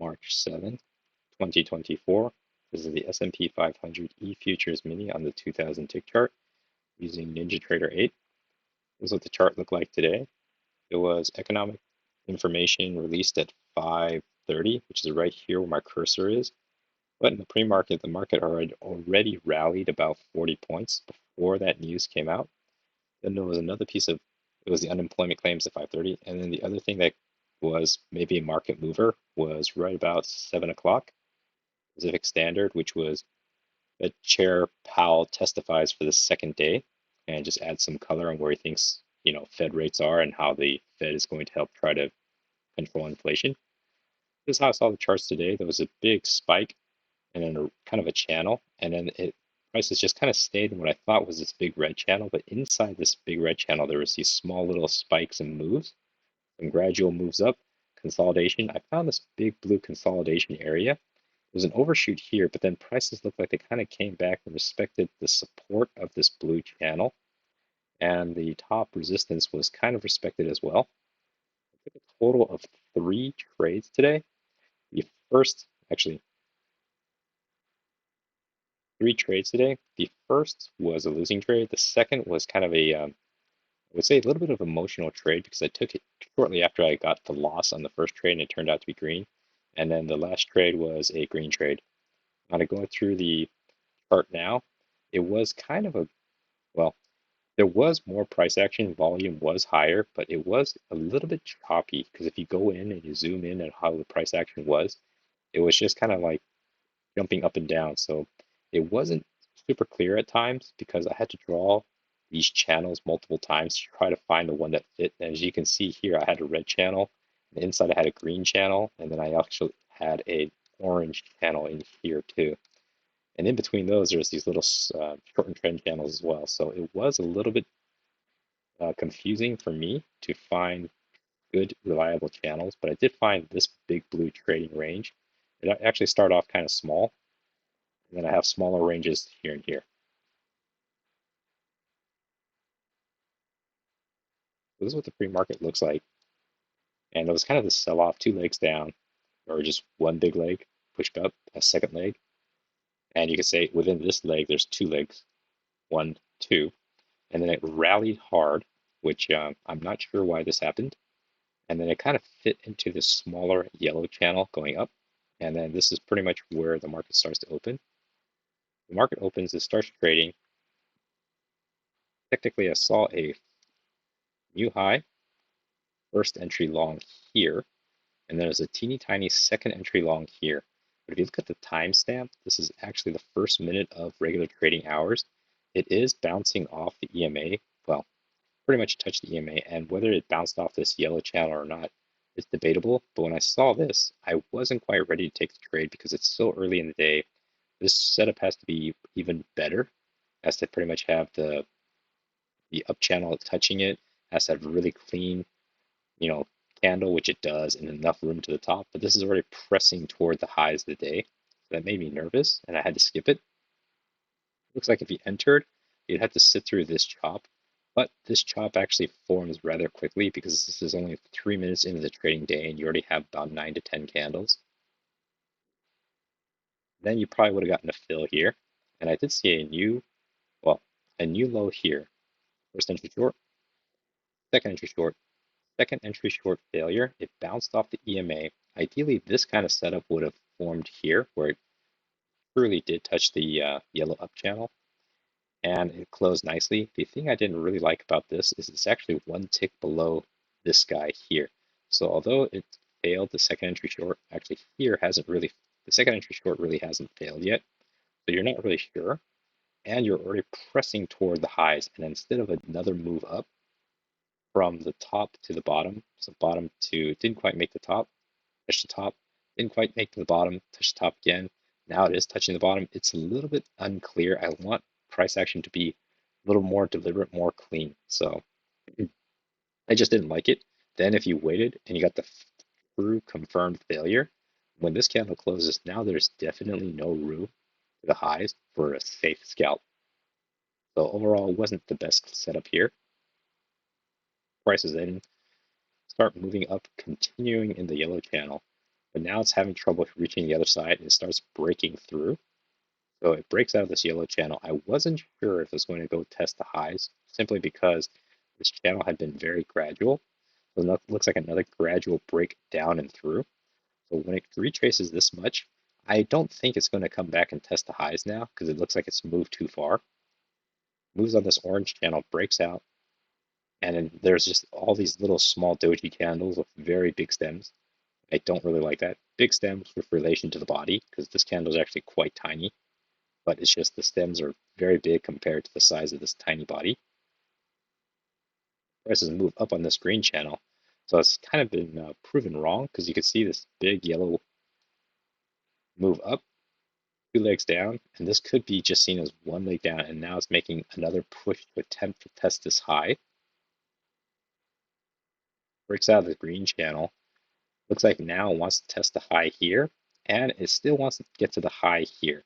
March 7th, 2024. This is the S&P 500 E-Futures Mini on the 2000 tick chart using NinjaTrader 8. This is what the chart looked like today. It was economic information released at 5:30, which is right here where my cursor is. But in the pre-market, the market already rallied about 40 points before that news came out. Then there was another piece of, it was the unemployment claims at 5:30. And then the other thing that was maybe a market mover was right about 7 o'clock, Pacific Standard, which was that Chair Powell testifies for the second day and just adds some color on where he thinks, Fed rates are and how the Fed is going to help try to control inflation. This is how I saw the charts today. There was a big spike and then kind of a channel, and then prices just kind of stayed in what I thought was this big red channel, but inside this big red channel there was these small little spikes and moves, and gradual moves up, consolidation. I found this big blue consolidation area. There's an overshoot here, but then prices look like they kind of came back and respected the support of this blue channel, and the top resistance was kind of respected as well. I took a total of 3 trades today. The first, actually, 3 trades today. The first was a losing trade. The second was kind of a, I would say a little bit of emotional trade because I took it shortly after I got the loss on the first trade and it turned out to be green. And then the last trade was a green trade. I'm going to go through the chart now. It was kind of a, well, there was more price action, volume was higher, but it was a little bit choppy because if you go in and you zoom in at how the price action was, it was just kind of like jumping up and down. So it wasn't super clear at times because I had to draw these channels multiple times to try to find the one that fit. And as you can see here, I had a red channel, and inside I had a green channel, and then I actually had an orange channel in here too. And in between those, there's these little shortened trend channels as well. So it was a little bit confusing for me to find good, reliable channels, but I did find this big blue trading range. It actually started off kind of small, and then I have smaller ranges here and here. So this is what the pre-market looks like. And it was kind of the sell-off, 2 legs down, or just one big leg pushed up, a second leg. And you could say within this leg, there's 2 legs, 1, 2. And then it rallied hard, which I'm not sure why this happened. And then it kind of fit into this smaller yellow channel going up. And then this is pretty much where the market starts to open. The market opens, it starts trading. Technically, I saw a new high, first entry long here, and there's a teeny tiny second entry long here. But if you look at the timestamp, this is actually the first minute of regular trading hours. It is bouncing off the EMA. Well, pretty much touched the EMA, and whether it bounced off this yellow channel or not is debatable. But when I saw this, I wasn't quite ready to take the trade because it's so early in the day. This setup has to be even better, has to pretty much have the up channel touching it, has to have really clean, candle, which it does, and enough room to the top. But this is already pressing toward the highs of the day. So that made me nervous, and I had to skip it. Looks like if you entered, you'd have to sit through this chop. But this chop actually forms rather quickly because this is only 3 minutes into the trading day, and you already have about 9 to 10 candles. Then you probably would have gotten a fill here. And I did see a new low here. First entry short, second entry short, second entry short failure. It bounced off the EMA. Ideally, this kind of setup would have formed here where it truly did touch the yellow up channel and it closed nicely. The thing I didn't really like about this is it's actually 1 tick below this guy here. So although it failed the second entry short, actually here the second entry short really hasn't failed yet. So you're not really sure. And you're already pressing toward the highs. And instead of another move up, from the top to the bottom. So bottom to, didn't quite make the top, touch the top, didn't quite make the bottom, touch the top again. Now it is touching the bottom. It's a little bit unclear. I want price action to be a little more deliberate, more clean. So I just didn't like it. Then if you waited and you got the true confirmed failure, when this candle closes, now there's definitely no room to the highs for a safe scalp. So overall, it wasn't the best setup here. Prices then start moving up, continuing in the yellow channel. but now it's having trouble reaching the other side and it starts breaking through. So it breaks out of this yellow channel. I wasn't sure if it was going to go test the highs simply because this channel had been very gradual. So it looks like another gradual break down and through. So when it retraces this much, I don't think it's going to come back and test the highs now because it looks like it's moved too far. Moves on this orange channel, breaks out, and then there's just all these little small doji candles with very big stems. I don't really like that. Big stems with relation to the body because this candle is actually quite tiny, but it's just the stems are very big compared to the size of this tiny body. Prices move up on this green channel. So it's kind of been proven wrong because you can see this big yellow move up, two legs down, and this could be just seen as one leg down, and now it's making another push to attempt to test this high. Breaks out of the green channel. Looks like now it wants to test the high here, and it still wants to get to the high here.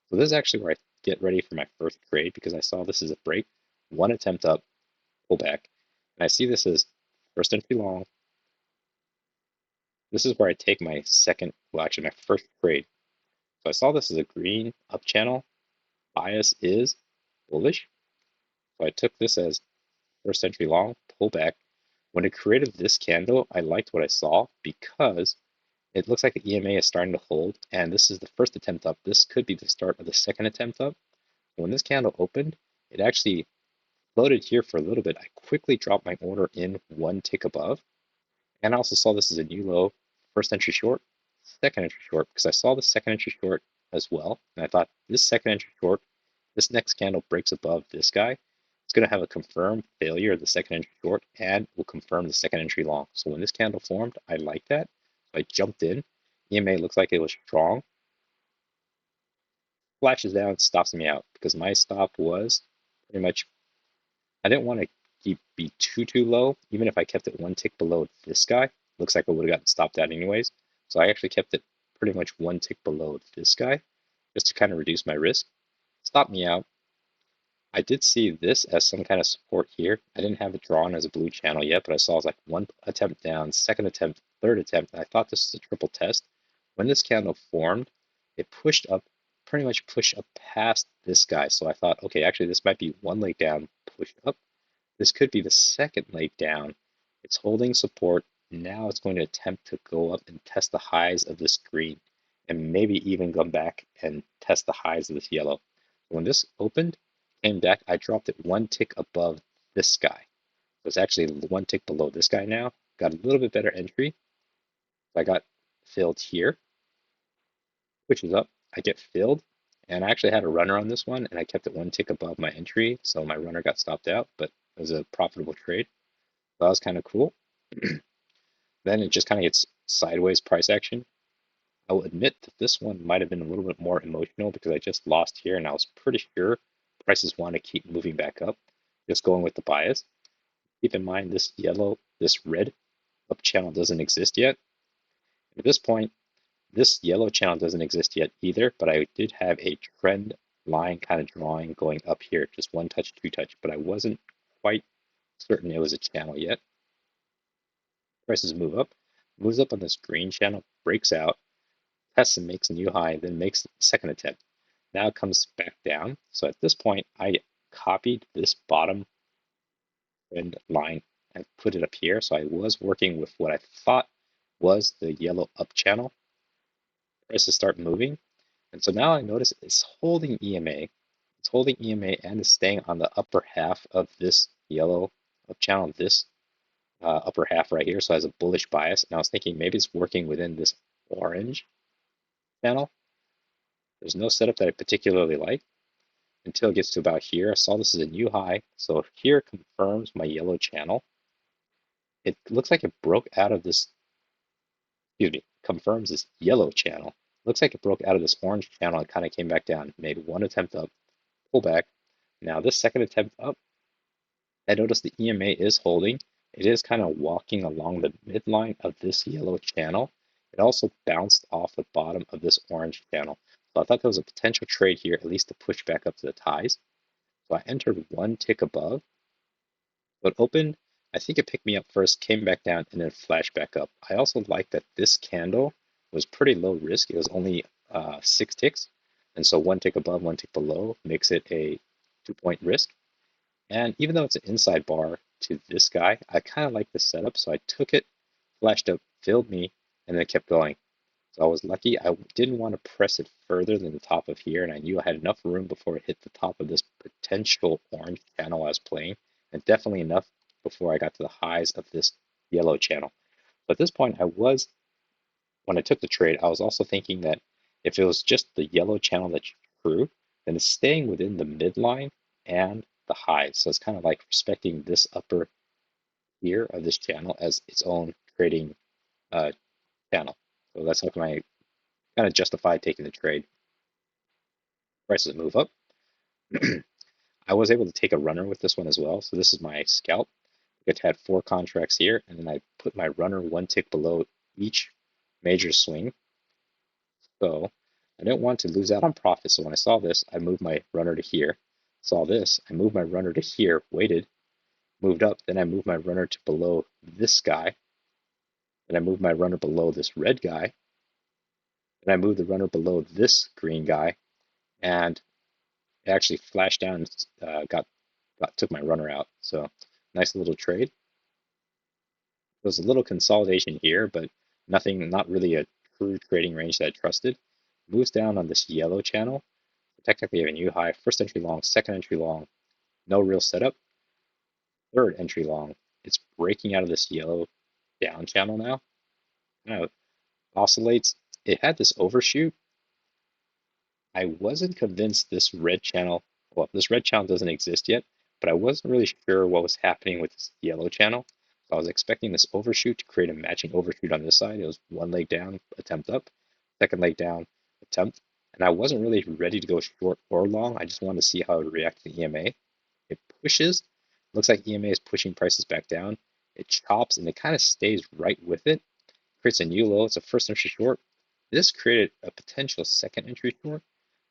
So this is actually where I get ready for my first trade because I saw this as a break, one attempt up, pull back, and I see this as first entry long. This is where I take my second, well actually my first trade. So I saw this as a green up channel, bias is bullish. So I took this as first entry long, pull back. When it created this candle, I liked what I saw because it looks like the EMA is starting to hold, and this is the first attempt up. This could be the start of the second attempt up. When this candle opened, it actually floated here for a little bit. I quickly dropped my order in one tick above, and I also saw this as a new low, first entry short, second entry short, because I saw the second entry short as well, and I thought this second entry short, this next candle breaks above this guy, it's going to have a confirmed failure of the second entry short and will confirm the second entry long. So when this candle formed, I liked that. So I jumped in. EMA looks like it was strong. Flashes down, stops me out because my stop was pretty much, I didn't want to be too low. Even if I kept it one tick below this guy, looks like I would have gotten stopped out anyways. So I actually kept it pretty much one tick below this guy just to kind of reduce my risk. Stopped me out. I did see this as some kind of support here. I didn't have it drawn as a blue channel yet, but I saw it was like one attempt down, second attempt, third attempt. And I thought this was a triple test. When this candle formed, it pushed up, pretty much pushed up past this guy. So I thought, okay, actually this might be one leg down, pushed up. This could be the second leg down. It's holding support. Now it's going to attempt to go up and test the highs of this green and maybe even come back and test the highs of this yellow. When this opened, came back, I dropped it one tick above this guy. So it's actually one tick below this guy now. Got a little bit better entry. So I got filled here, which is up. I get filled, and I actually had a runner on this one, and I kept it one tick above my entry, so my runner got stopped out, but it was a profitable trade. So that was kind of cool. Then it just kind of gets sideways price action. I will admit that this one might have been a little bit more emotional because I just lost here, and I was pretty sure prices want to keep moving back up, just going with the bias. Keep in mind this yellow, this red up channel doesn't exist yet. At this point, this yellow channel doesn't exist yet either, but I did have a trend line kind of drawing going up here, just one touch, two touch, but I wasn't quite certain it was a channel yet. Prices move up, moves up on this green channel, breaks out, tests and makes a new high, then makes the second attempt. Now it comes back down. So at this point, I copied this bottom trend line and put it up here. So I was working with what I thought was the yellow up channel. Prices start moving. And so now I notice it's holding EMA. It's holding EMA and is staying on the upper half of this yellow up channel, this upper half right here. So it has a bullish bias. And I was thinking maybe it's working within this orange channel. There's no setup that I particularly like until it gets to about here. I saw this as a new high. So here confirms my yellow channel. It looks like it broke out of this, excuse me, confirms this yellow channel. Looks like it broke out of this orange channel and kind of came back down, made one attempt up, pull back. Now this second attempt up, I noticed the EMA is holding. It is kind of walking along the midline of this yellow channel. It also bounced off the bottom of this orange channel. So I thought there was a potential trade here, at least to push back up to the ties. So I entered one tick above, but opened. I think it picked me up first, came back down, and then flashed back up. I also like that this candle was pretty low risk. It was only 6 ticks. And so 1 tick above, 1 tick below makes it a 2-point risk. And even though it's an inside bar to this guy, I kind of like the setup. So I took it, flashed up, filled me, and then kept going. So I was lucky. I didn't want to press it further than the top of here, and I knew I had enough room before it hit the top of this potential orange channel I was playing, and definitely enough before I got to the highs of this yellow channel. But at this point, when I took the trade, I was also thinking that if it was just the yellow channel that's true, then it's staying within the midline and the highs. So it's kind of like respecting this upper here of this channel as its own trading uh, channel. So that's how I kind of justify taking the trade. Prices move up. I was able to take a runner with this one as well. So this is my scalp. It had 4 contracts here, and then I put my runner 1 tick below each major swing. So I didn't want to lose out on profit. So when I saw this, I moved my runner to here. Saw this, I moved my runner to here, waited, moved up, then I moved my runner to below this guy. Then I moved my runner below this red guy. Then I moved the runner below this green guy, and it actually flashed down and took my runner out. So nice little trade. There's a little consolidation here, but nothing, not really a true trading range that I trusted. Moves down on this yellow channel. Technically, a new high. First entry long, second entry long. No real setup. Third entry long. It's breaking out of this yellow down channel now. Kind of oscillates. It had this overshoot. I wasn't convinced this red channel, well, this red channel doesn't exist yet, but I wasn't really sure what was happening with this yellow channel. So I was expecting this overshoot to create a matching overshoot on this side. It was 1 leg down, attempt up, second leg down, attempt. And I wasn't really ready to go short or long. I just wanted to see how it would react to the EMA. It pushes, looks like EMA is pushing prices back down. It chops and it kind of stays right with it. Creates a new low. It's a first entry short. This created a potential second entry short.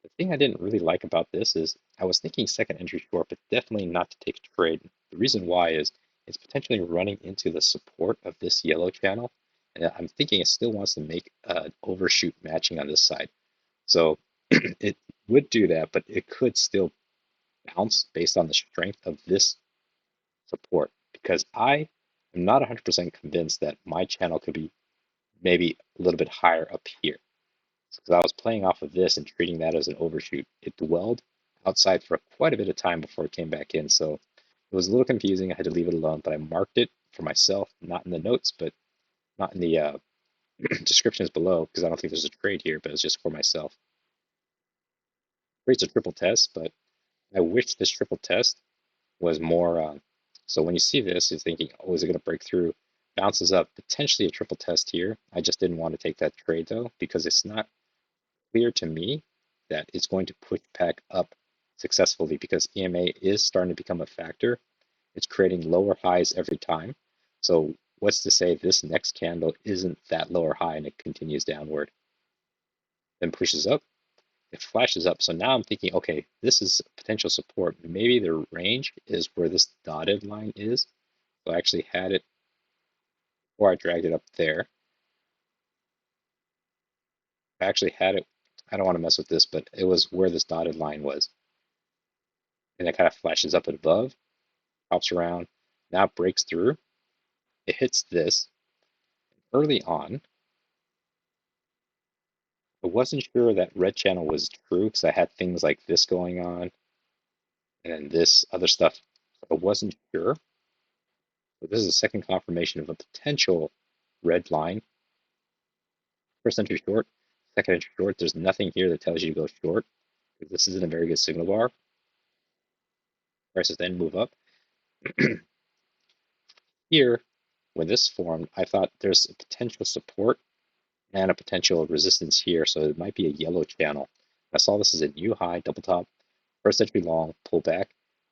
The thing I didn't really like about this is I was thinking second entry short, but definitely not to take a trade. The reason why is it's potentially running into the support of this yellow channel, and I'm thinking it still wants to make an overshoot matching on this side. So it would do that, but it could still bounce based on the strength of this support because I am not 100% convinced that my channel could be maybe a little bit higher up here. Because I was playing off of this and treating that as an overshoot. It dwelled outside for quite a bit of time before it came back in. So it was a little confusing. I had to leave it alone, but I marked it for myself, not in the notes, but not in the descriptions below, because I don't think there's a trade here, but it's just for myself. Creates a triple test, but I wish this triple test was more. So when you see this, you're thinking, oh, is it going to break through? Bounces up, potentially a triple test here. I just didn't want to take that trade though, because it's not clear to me that it's going to push back up successfully because EMA is starting to become a factor. It's creating lower highs every time. So what's to say this next candle isn't that lower high and it continues downward, then pushes up, it flashes up. So now I'm thinking, okay, this is potential support. Maybe the range is where this dotted line is. So I actually had it before I dragged it up there. I actually had it, I don't want to mess with this, but it was where this dotted line was. And it kind of flashes up above, hops around, now breaks through. It hits this. Early on, I wasn't sure that red channel was true because I had things like this going on and then this other stuff. I wasn't sure. But this is a second confirmation of a potential red line. First entry short, second entry short. There's nothing here that tells you to go short. This isn't a very good signal bar. Prices then move up. Here, when this formed, I thought there's a potential support and a potential resistance here. So it might be a yellow channel. I saw this as a new high, double top, first entry long, pullback.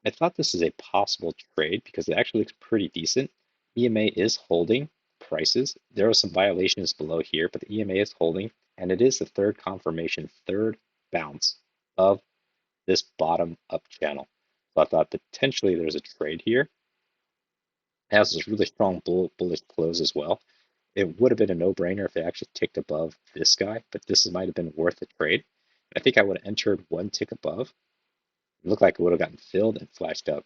I thought this is a possible trade because it actually looks pretty decent. EMA is holding prices. There are some violations below here, but the EMA is holding, and it is the third confirmation, third bounce of this bottom up channel. So I thought potentially there's a trade here. It has this really strong bullish close as well. It would have been a no-brainer if it actually ticked above this guy, but this might have been worth a trade. I think I would have entered one tick above. It looked like it would have gotten filled and flashed up.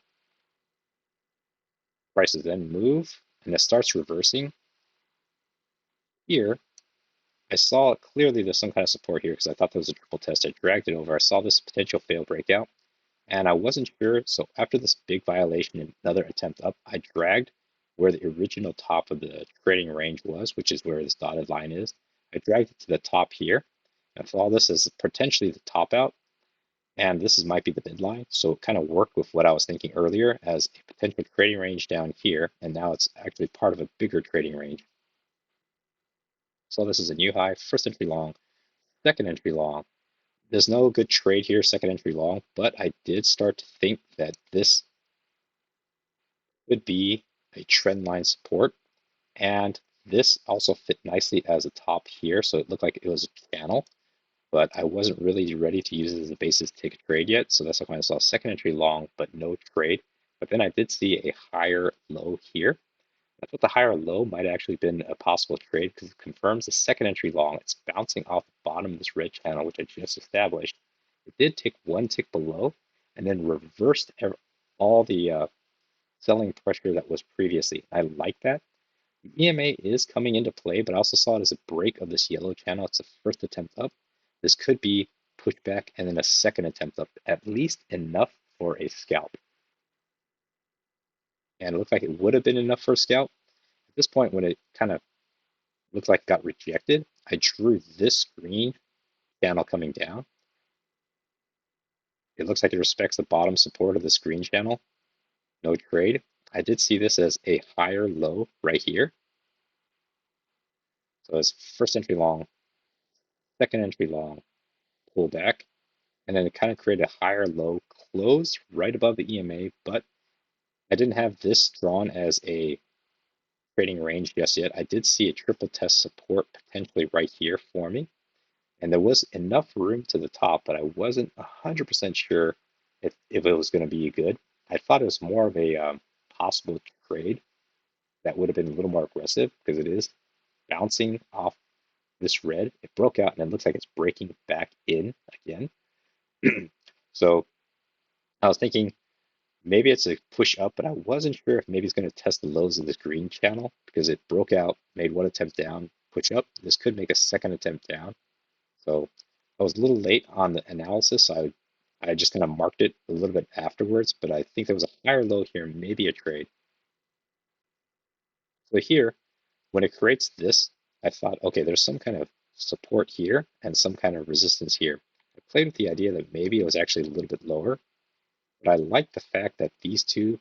Prices then move, and it starts reversing. Here, I saw clearly there's some kind of support here because I thought there was a triple test. I dragged it over. I saw this potential fail breakout, and I wasn't sure. So after this big violation and another attempt up, I dragged where the original top of the trading range was, which is where this dotted line is. I dragged it to the top here. And saw this as potentially the top out, and might be the midline. So it kind of worked with what I was thinking earlier as a potential trading range down here, and now it's actually part of a bigger trading range. So this is a new high, first entry long, second entry long. There's no good trade here, second entry long, but I did start to think that this could be a trend line support. And this also fit nicely as a top here. So it looked like it was a channel, but I wasn't really ready to use it as a basis to take a trade yet. So that's why I saw second entry long, but no trade. But then I did see a higher low here. I thought the higher low might have actually been a possible trade because it confirms the second entry long. It's bouncing off the bottom of this red channel, which I just established. It did take one tick below and then reversed all the selling pressure that was previously. I like that. The EMA is coming into play, but I also saw it as a break of this yellow channel. It's the first attempt up. This could be pushback and then a second attempt up, at least enough for a scalp. And it looked like it would have been enough for a scalp. At this point, when it kind of looked like it got rejected, I drew this green channel coming down. It looks like it respects the bottom support of this green channel. No trade. I did see this as a higher low right here. So it's first entry long, second entry long, pull back, and then it kind of created a higher low, closed right above the EMA, but I didn't have this drawn as a trading range just yet. I did see a triple test support potentially right here for me, and there was enough room to the top, but I wasn't 100% sure if it was going to be good. I thought it was more of a possible trade that would have been a little more aggressive because it is bouncing off this red. It broke out and it looks like it's breaking back in again. So I was thinking maybe it's a push up, but I wasn't sure if maybe it's going to test the lows of this green channel because it broke out, made one attempt down, push up. This could make a second attempt down. So I was a little late on the analysis. I just kind of marked it a little bit afterwards, but I think there was a higher low here, maybe a trade. So here, when it creates this, I thought, okay, there's some kind of support here and some kind of resistance here. I played with the idea that maybe it was actually a little bit lower, but I like the fact that these two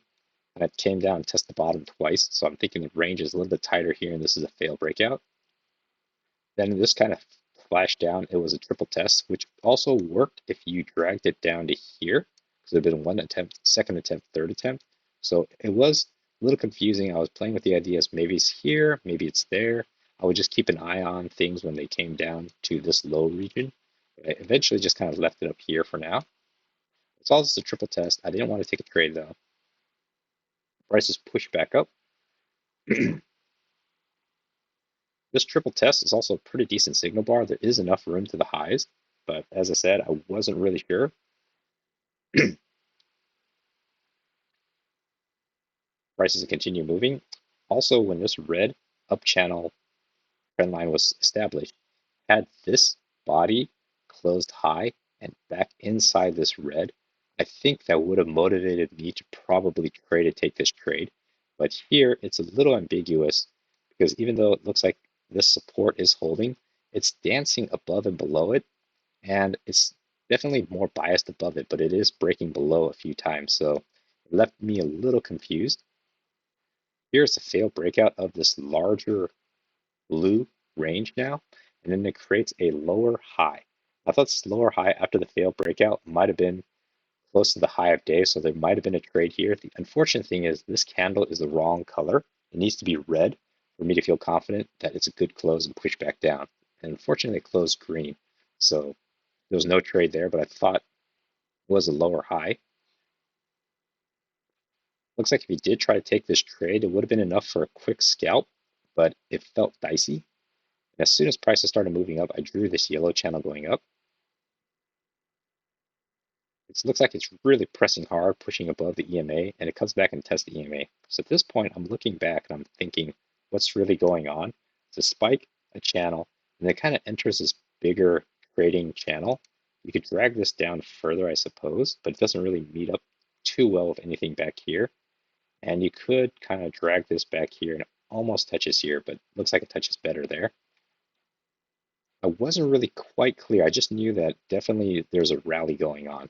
kind of came down and tested the bottom twice. So I'm thinking the range is a little bit tighter here, and this is a fail breakout. Then this kind of flashed down. It was a triple test, which also worked if you dragged it down to here, because there had been one attempt, second attempt, third attempt. So it was a little confusing. I was playing with the ideas, maybe it's here, maybe it's there. I would just keep an eye on things when they came down to this low region. I eventually just kind of left it up here for now. It's all just a triple test. I didn't want to take a trade though. Prices pushed back up. This triple test is also a pretty decent signal bar. There is enough room to the highs, but as I said, I wasn't really sure. Prices continue moving. Also, when this red up channel trend line was established, had this body closed high and back inside this red, I think that would have motivated me to probably try to take this trade. But here it's a little ambiguous because even though it looks like this support is holding, it's dancing above and below it, and it's definitely more biased above it, but it is breaking below a few times. So it left me a little confused. Here's a failed breakout of this larger blue range now, and then it creates a lower high. I thought this lower high after the failed breakout might have been close to the high of day, so there might have been a trade here. The unfortunate thing is this candle is the wrong color. It needs to be red for me to feel confident that it's a good close and push back down. And unfortunately, it closed green, so there was no trade there, but I thought it was a lower high. Looks like if you did try to take this trade, it would have been enough for a quick scalp, but it felt dicey. And as soon as prices started moving up, I drew this yellow channel going up. It looks like it's really pressing hard, pushing above the EMA, and it comes back and tests the EMA. So at this point, I'm looking back and I'm thinking, what's really going on? It's a spike, a channel, and it kind of enters this bigger trading channel. You could drag this down further, I suppose, but it doesn't really meet up too well with anything back here. And you could kind of drag this back here and it almost touches here, but looks like it touches better there. I wasn't really quite clear. I just knew that definitely there's a rally going on.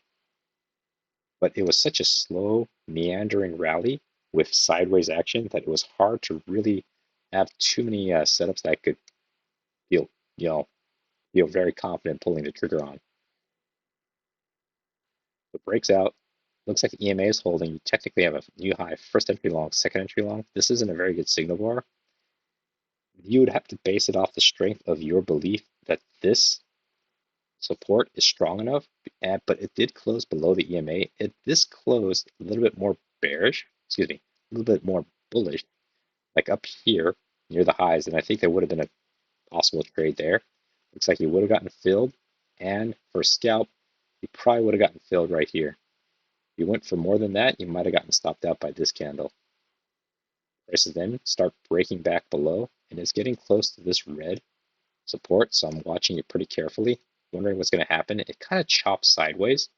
But it was such a slow, meandering rally with sideways action that it was hard to really have too many setups that I could feel, feel very confident pulling the trigger on. It breaks out. Looks like EMA is holding. You technically have a new high, first entry long, second entry long. This isn't a very good signal bar. You would have to base it off the strength of your belief that this support is strong enough, but it did close below the EMA. This closed a little bit more bearish, excuse me, a little bit more bullish, like up here near the highs, and I think there would have been a possible trade there. Looks like you would have gotten filled, and for a scalp, you probably would have gotten filled right here. If you went for more than that, you might have gotten stopped out by this candle. Prices then start breaking back below, and it's getting close to this red support, so I'm watching it pretty carefully, wondering what's going to happen. It kind of chops sideways.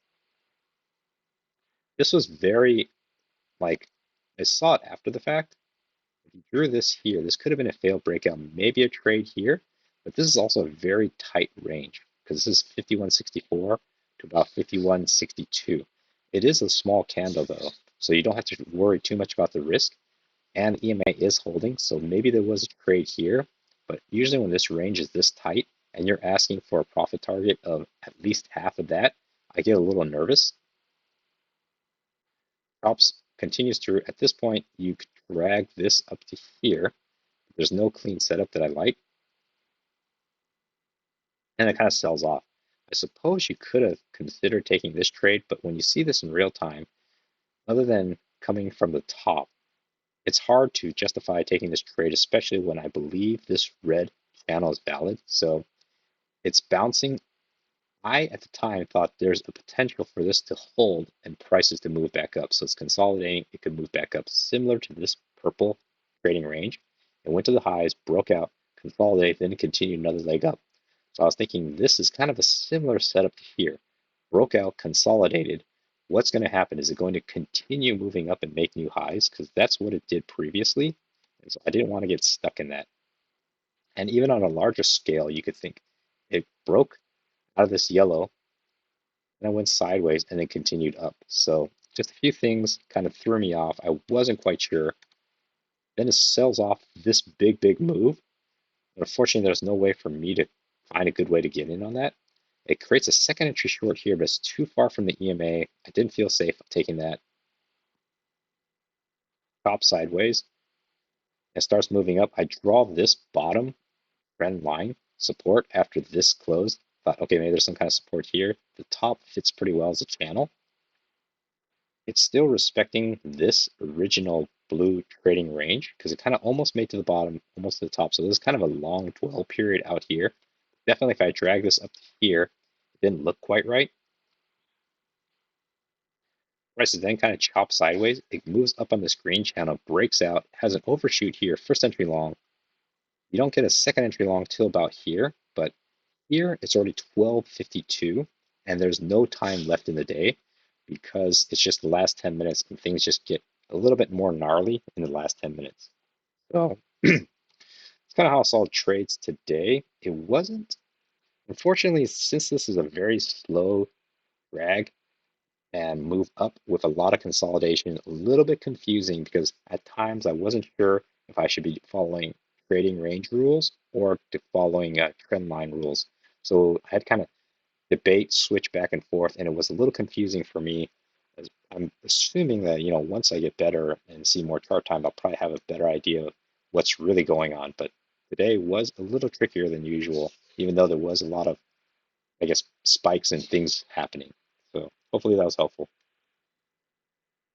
This was very, like, I saw it after the fact. If you drew this here, this could have been a failed breakout, maybe a trade here, but this is also a very tight range because this is 51.64 to about 51.62. It is a small candle though, so you don't have to worry too much about the risk. And the EMA is holding, so maybe there was a trade here, but usually when this range is this tight and you're asking for a profit target of at least half of that, I get a little nervous. Props continues through. At this point, you could drag this up to here. There's no clean setup that I like. And it kind of sells off. I suppose you could have considered taking this trade, but when you see this in real time, other than coming from the top, it's hard to justify taking this trade, especially when I believe this red channel is valid. So it's bouncing. I, at the time, thought there's a potential for this to hold and prices to move back up. So it's consolidating. It could move back up similar to this purple trading range. It went to the highs, broke out, consolidated, then continued another leg up. So I was thinking this is kind of a similar setup to here. Broke out, consolidated. What's going to happen? Is it going to continue moving up and make new highs? Because that's what it did previously. And so I didn't want to get stuck in that. And even on a larger scale, you could think it broke out of this yellow and I went sideways and then continued up. So just a few things kind of threw me off. I wasn't quite sure. Then it sells off this big move. But unfortunately, there's no way for me to find a good way to get in on that. It creates a second entry short here, but it's too far from the EMA. I didn't feel safe taking that. Top sideways. It starts moving up. I draw this bottom trend line support after this close. Thought, okay, maybe there's some kind of support here. The top fits pretty well as a channel. It's still respecting this original blue trading range because it kind of almost made to the bottom, almost to the top. So this is kind of a long dwell period out here. Definitely if I drag this up to here, it didn't look quite right. Price is then kind of chops sideways. It moves up on this green channel, breaks out, has an overshoot here, first entry long. You don't get a second entry long till about here, but here it's already 12:52 and there's no time left in the day because it's just the last 10 minutes and things just get a little bit more gnarly in the last 10 minutes. So it's kind of how I saw trades today. It wasn't, unfortunately, since this is a very slow drag and move up with a lot of consolidation, a little bit confusing because at times I wasn't sure if I should be following trading range rules or following trend line rules. So I had kind of debate, switch back and forth, and it was a little confusing for me. I'm assuming that once I get better and see more chart time, I'll probably have a better idea of what's really going on. But today was a little trickier than usual, even though there was a lot of, I guess, spikes and things happening. So hopefully that was helpful.